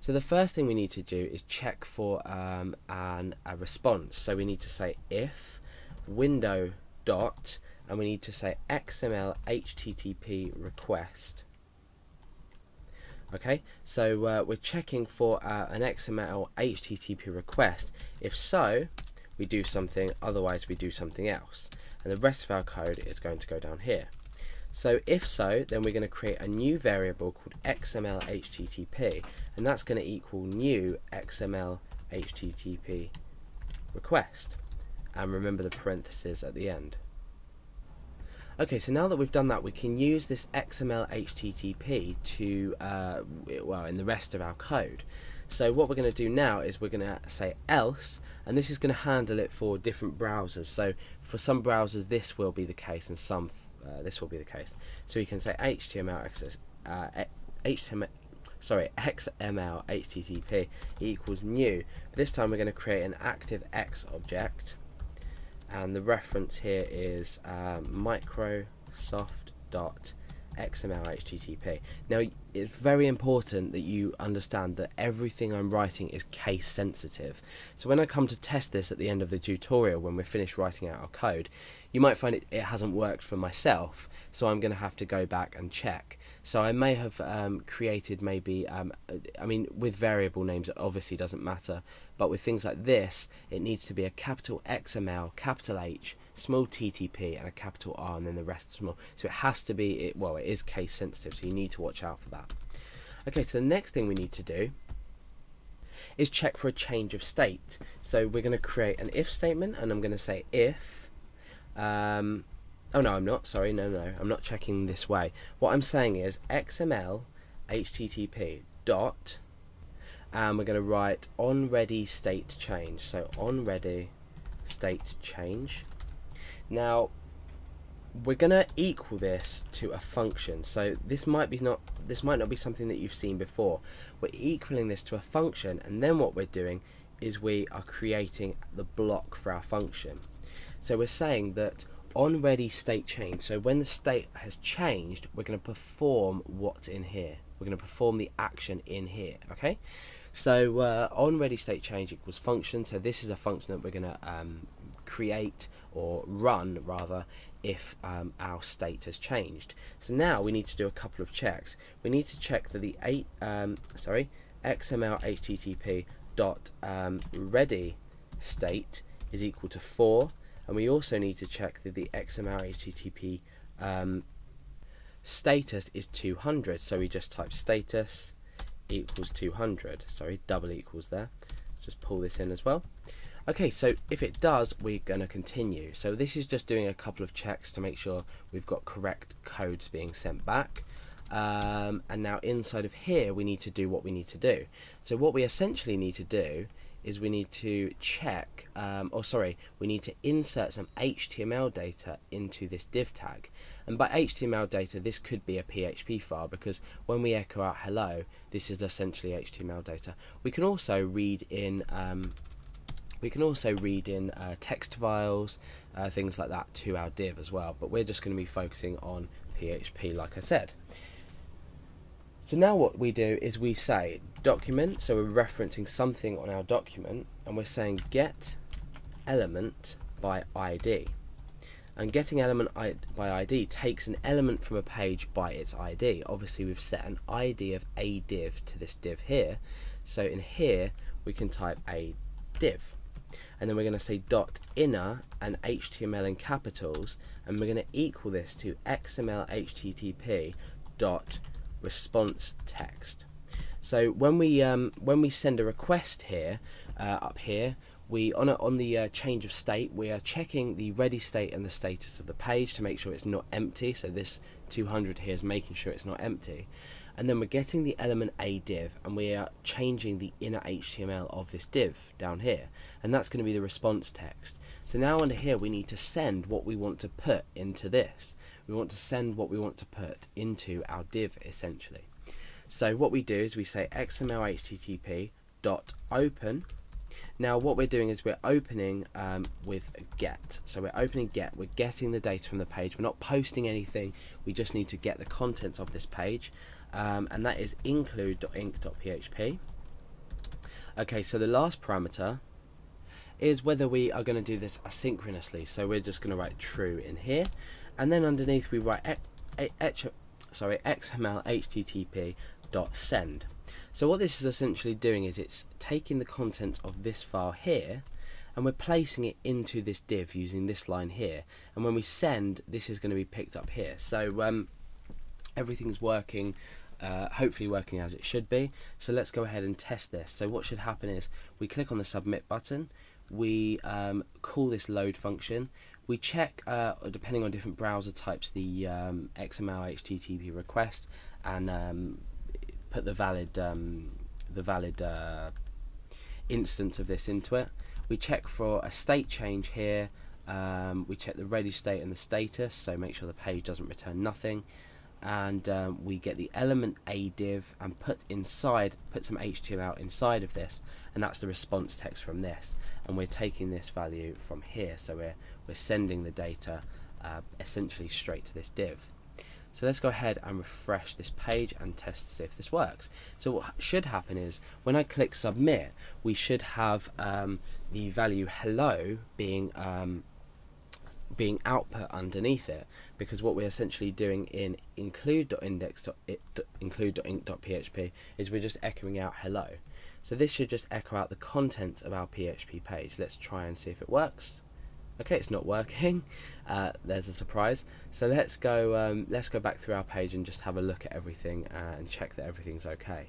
So the first thing we need to do is check for a response. So we need to say if window dot, and we need to say XML HTTP request. Okay, so we're checking for an XML HTTP request. If so, we do something, otherwise we do something else. And the rest of our code is going to go down here. So if so, then we're going to create a new variable called XML HTTP, and that's going to equal new XML HTTP request. And remember the parentheses at the end. Okay, so now that we've done that, we can use this XML HTTP to, well, in the rest of our code. So what we're going to do now is we're going to say else, and this is going to handle it for different browsers. So for some browsers this will be the case, and some this will be the case. So you can say XML HTTP equals new. But this time we're going to create an ActiveX object, and the reference here is Microsoft.xml HTTP. Now it's very important that you understand that everything I'm writing is case sensitive. So when I come to test this at the end of the tutorial, when we're finished writing out our code, you might find it hasn't worked for myself, so I'm going to have to go back and check. So I may have created maybe, I mean with variable names it obviously doesn't matter, but with things like this it needs to be a capital XML, capital H, small TTP and a capital R, and then the rest small. So it has to be, well, it is case sensitive, so you need to watch out for that. Okay, so the next thing we need to do is check for a change of state. So we're going to create an if statement, and I'm going to say if oh no, I'm not, sorry, no, I'm not checking this way. What I'm saying is XML HTTP dot, and we're going to write onReady state change. So onReady state change. Now we're going to equal this to a function. So this might not be something that you've seen before. We're equaling this to a function, and then what we're doing is we are creating the block for our function. So we're saying that onReady state change, so when the state has changed, we're going to perform what's in here. We're going to perform the action in here. Okay, so onReady state change equals function. So this is a function that we're going to create, or run rather, if our state has changed. So now we need to do a couple of checks. We need to check that the XML HTTP dot ready state is equal to 4, and we also need to check that the XML HTTP status is 200. So we just type status equals 200. Sorry, double equals there. Just pull this in as well. Okay, so if it does, we're going to continue. So this is just doing a couple of checks to make sure we've got correct codes being sent back. And now inside of here we need to do what we need to do. So what we essentially need to do is we need to check, we need to insert some HTML data into this div tag. And by HTML data, this could be a PHP file, because when we echo out hello, this is essentially HTML data. We can also read in text files, things like that, to our div as well, but we're just going to be focusing on PHP like I said. So now what we do is we say document, so we're referencing something on our document, and we're saying get element by ID. And getting element by ID takes an element from a page by its ID. Obviously we've set an ID of a div to this div here, so in here we can type a div. And then we're going to say dot inner and HTML in capitals, and we're going to equal this to XML HTTP dot response text. So when we send a request here, up here, we on the change of state, we are checking the ready state and the status of the page to make sure it's not empty. So this 200 here is making sure it's not empty. And then we're getting the element a div, and we are changing the inner HTML of this div down here, and that's going to be the response text. So now under here we need to send what we want to put into this. We want to send what we want to put into our div essentially. So what we do is we say XML HTTP dot open. Now what we're doing is we're opening with get. So we're opening get, we're getting the data from the page, we're not posting anything, we just need to get the contents of this page. And that is include.inc.php. Okay, so the last parameter is whether we are going to do this asynchronously. So we're just going to write true in here, and then underneath we write XML HTTP dot send. So what this is essentially doing is it's taking the content of this file here and we're placing it into this div using this line here, and when we send, this is going to be picked up here. So everything's working, hopefully working as it should be. So let's go ahead and test this. So what should happen is we click on the submit button, we call this load function, we check depending on different browser types the XML HTTP request, and put the valid instance of this into it. We check for a state change here, we check the ready state and the status, so make sure the page doesn't return nothing, and we get the element a div and put some HTML inside of this, and that's the response text from this, and we're taking this value from here, so we're sending the data essentially straight to this div. So let's go ahead and refresh this page and test to see if this works. So what should happen is when I click submit, we should have the value hello being output underneath it, because what we're essentially doing in include.inc.php is we're just echoing out hello. So this should just echo out the content of our PHP page. Let's try and see if it works. Okay, it's not working. There's a surprise. So let's go back through our page and just have a look at everything and check that everything's okay.